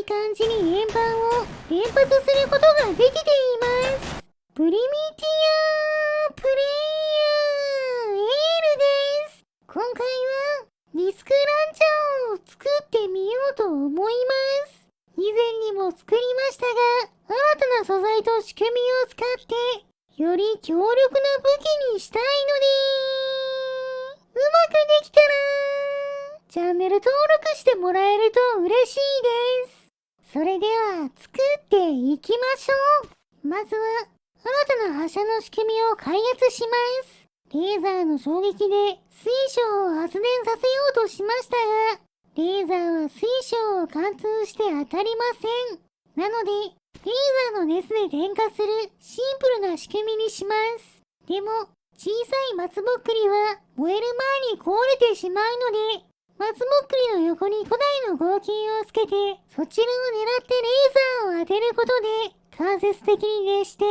感じに円盤を連発することができています。プリミティアプレイヤーエールです。今回はディスクランチャーを作ってみようと思います。以前にも作りましたが、新たな素材と仕組みを使ってより強力な武器にしたいのでうまくできたらチャンネル登録してもらえると嬉しいです。それでは作っていきましょう。まずは新たな発射の仕組みを開発します。レーザーの衝撃で水晶を発電させようとしましたが、レーザーは水晶を貫通して当たりません。なので、レーザーの熱で点火するシンプルな仕組みにします。でも、小さい松ぼっくりは燃える前に壊れてしまうので、松ぼっくりの横に古代の合金をつけて、そちらを狙ってレーザーを当てることで、間接的に熱して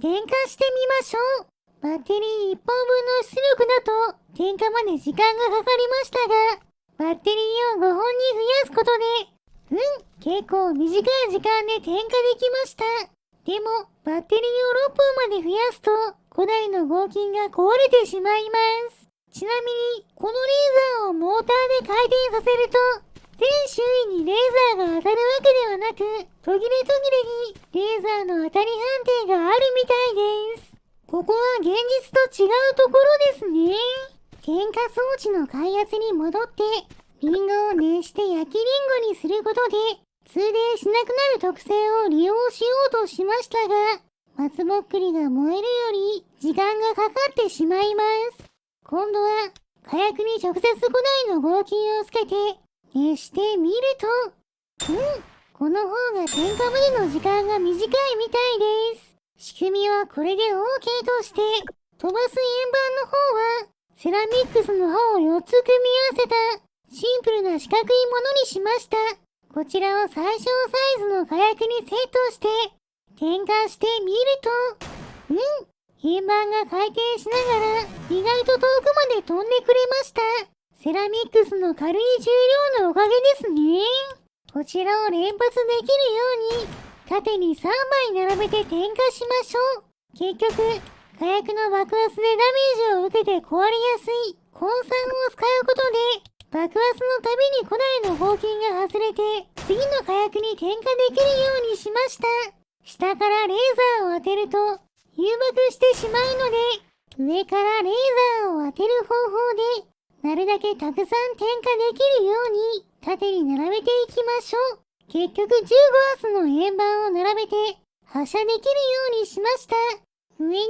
点火してみましょう。バッテリー1本分の出力だと点火まで時間がかかりましたが、バッテリーを5本に増やすことで、結構短い時間で点火できました。でも、バッテリーを6本まで増やすと、古代の合金が壊れてしまいます。ちなみに、このレーザーをモーターで回転させると、全周囲にレーザーが当たるわけではなく、途切れ途切れにレーザーの当たり判定があるみたいです。ここは現実と違うところですね。点火装置の開発に戻って、リンゴを熱して焼きリンゴにすることで、通電しなくなる特性を利用しようとしましたが、松ぼっくりが燃えるより時間がかかってしまいます。今度は火薬に直接古代の合金をつけて熱してみると、この方が点火までの時間が短いみたいです。仕組みはこれで OK として、飛ばす円盤の方はセラミックスの刃を4つ組み合わせたシンプルな四角いものにしました。こちらを最小サイズの火薬にセットして点火してみると、円盤が回転しながら意外と遠くまで飛んでくれました。セラミックスの軽い重量のおかげですね。こちらを連発できるように縦に3枚並べて点火しましょう。結局、火薬の爆発でダメージを受けて壊れやすい混散を使うことで、爆発のたびに古代の合金が外れて、次の火薬に点火できるようにしました。下からレーザーを当てると、誘爆してしまうので、上からレーザーを当てる方法で、なるだけたくさん点火できるように、縦に並べていきましょう。結局15マスの円盤を並べて発射できるようにしました。上にレー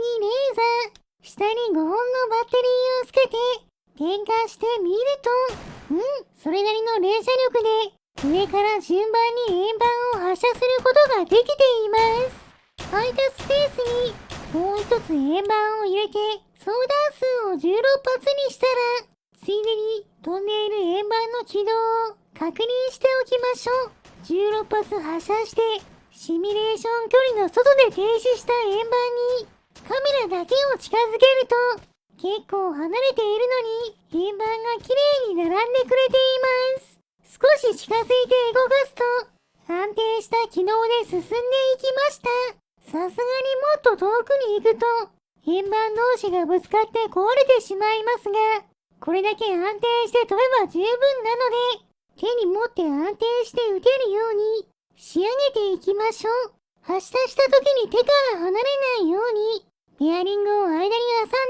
ザー、下に5本のバッテリーをつけて点火してみると、それなりの連射力で上から順番に円盤を発射することができています。空いたスペースにもう一つ円盤を入れて総弾数を16発にしたら、ついでに飛んでいる円盤の軌道を確認しておきましょう。16発発射してシミュレーション距離の外で停止した円盤にカメラだけを近づけると、結構離れているのに円盤が綺麗に並んでくれています。少し近づいて動かすと安定した軌道で進んでいきました。さすがにもっと遠くに行くと円盤同士がぶつかって壊れてしまいますが、これだけ安定して飛べば十分なので、手に持って安定して撃てるように仕上げていきましょう。発射した時に手から離れないようにベアリングを間に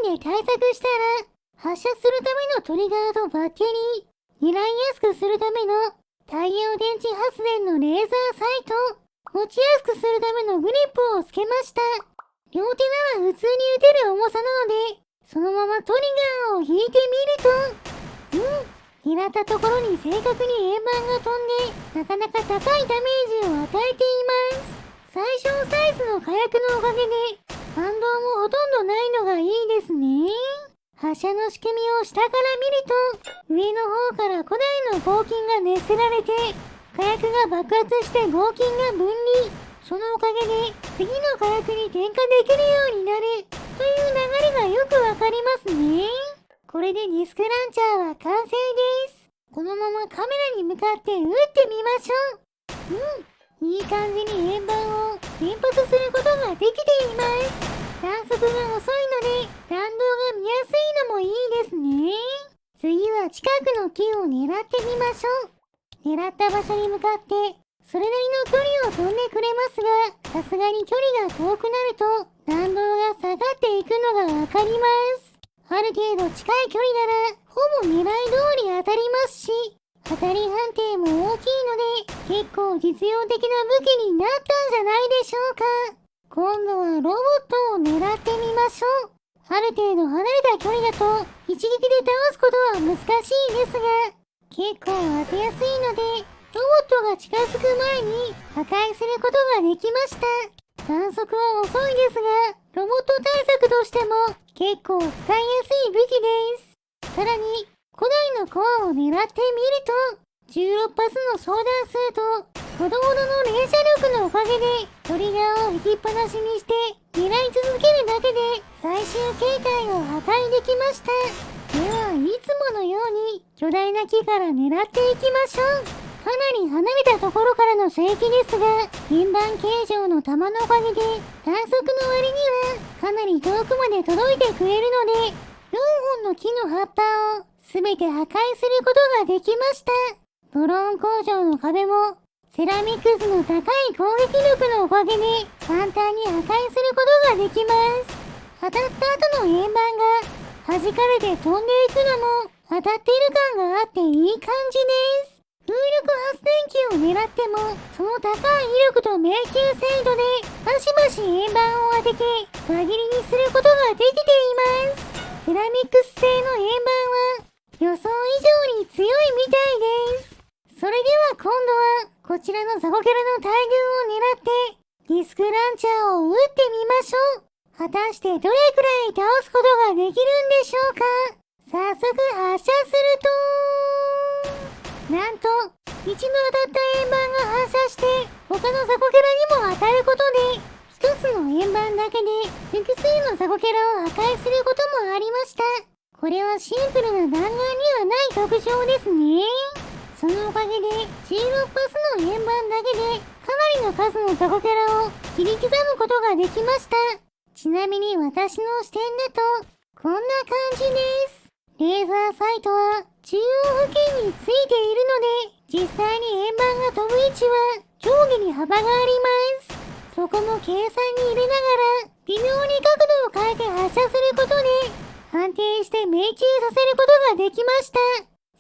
挟んで対策したら、発射するためのトリガーとバッテリー、狙いやすくするための太陽電池発電のレーザーサイト、持ちやすくするためのグリップをつけました。両手なら普通に撃てる重さなので、そのままトリガーを引いてみると、狙ったところに正確に円盤が飛んで、なかなか高いダメージを与えています。最小サイズの火薬のおかげで、反動もほとんどないのがいいですね。発射の仕組みを下から見ると、上の方から古代の合金が熱せられて、火薬が爆発して合金が分離。そのおかげで、次の火薬に点火できるようになる、という流れがよくわかりますね。これでディスクランチャーは完成です。このままカメラに向かって撃ってみましょう。いい感じに円盤を連発することができています。弾速が遅いので弾道が見やすいのもいいですね。次は近くの木を狙ってみましょう。狙った場所に向かってそれなりの距離を飛んでくれますが、さすがに距離が遠くなると弾道が下がっていくのがわかります。ある程度近い距離ならほぼ狙い通り当たりますし、当たり判定も大きいので結構実用的な武器になったんじゃないでしょうか。今度はロボットを狙ってみましょう。ある程度離れた距離だと一撃で倒すことは難しいですが、結構当てやすいのでロボットが近づく前に破壊することができました。弾速は遅いですが、ロボット対策としても結構使いやすい武器です。さらに古代のコアを狙ってみると、16発の装弾数とほどほどの連射力のおかげでトリガーを引きっぱなしにして狙い続けるだけで最終形態を破壊できました。では、いつものように巨大な木から狙っていきましょう。かなり離れたところからの射撃ですが、円盤形状の弾のおかげで弾速の割にはかなり遠くまで届いてくれるので、4本の木の葉っぱをすべて破壊することができました。ドローン工場の壁もセラミックスの高い攻撃力のおかげで簡単に破壊することができます。当たった後の円盤が弾かれて飛んでいくのも当たっている感があっていい感じです。風力発電機を狙ってもその高い威力と命中精度でバシバシ円盤を当てて輪切りにすることができています。セラミックス製の円盤は予想以上に強いみたいです。それでは今度はこちらのザコキャラの大群を狙ってディスクランチャーを撃ってみましょう。果たしてどれくらい倒すことができるんでしょうか。早速発射すると、なんと一度当たった円盤が反射して他のザコキャラにも当たることで、一つの円盤だけで複数のザコキャラを破壊することもありました。これはシンプルな弾丸にはない特徴ですね。そのおかげで16発の円盤だけでかなりの数のザコキャラを切り刻むことができました。ちなみに私の視点だとこんな感じです。レーザーサイトは中央付近についているので、実際に円盤が飛ぶ位置は上下に幅があります。そこも計算に入れながら微妙に角度を変えて発射することで安定して命中させることができました。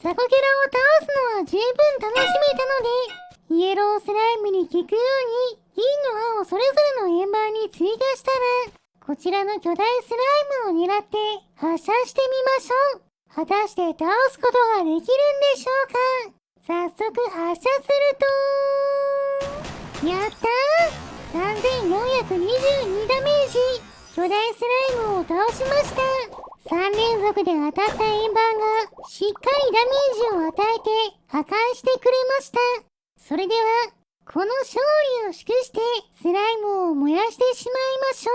ザコキャラを倒すのは十分楽しめたので、イエロースライムに効くように銀の刃をそれぞれの円盤に追加したら、こちらの巨大スライムを狙って発射してみましょう。果たして倒すことができるんでしょうか。早速発射すると、やったー !3422 ダメージ。巨大スライムを倒しました。3連続で当たった円盤がしっかりダメージを与えて破壊してくれました。それではこの勝利を祝してスライムを燃やしてしまいましょ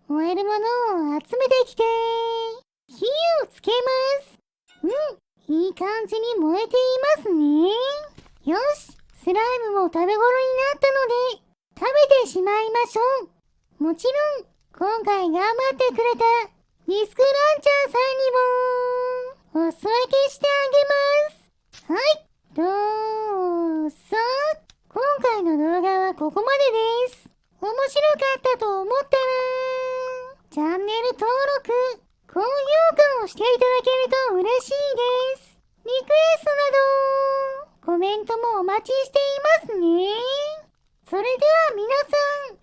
う。燃えるものを集めてきて火をつけます。いい感じに燃えていますね。よし、スライムも食べ頃になったので食べてしまいましょう。もちろん今回頑張ってくれたディスクランチャーさんにもお裾分けしてあげます。はい、どうぞ。今回の動画はここまでです。面白かったと思ったらチャンネル登録、高評価をしていただけると嬉しいです。リクエストなどコメントもお待ちしていますね。それでは皆さん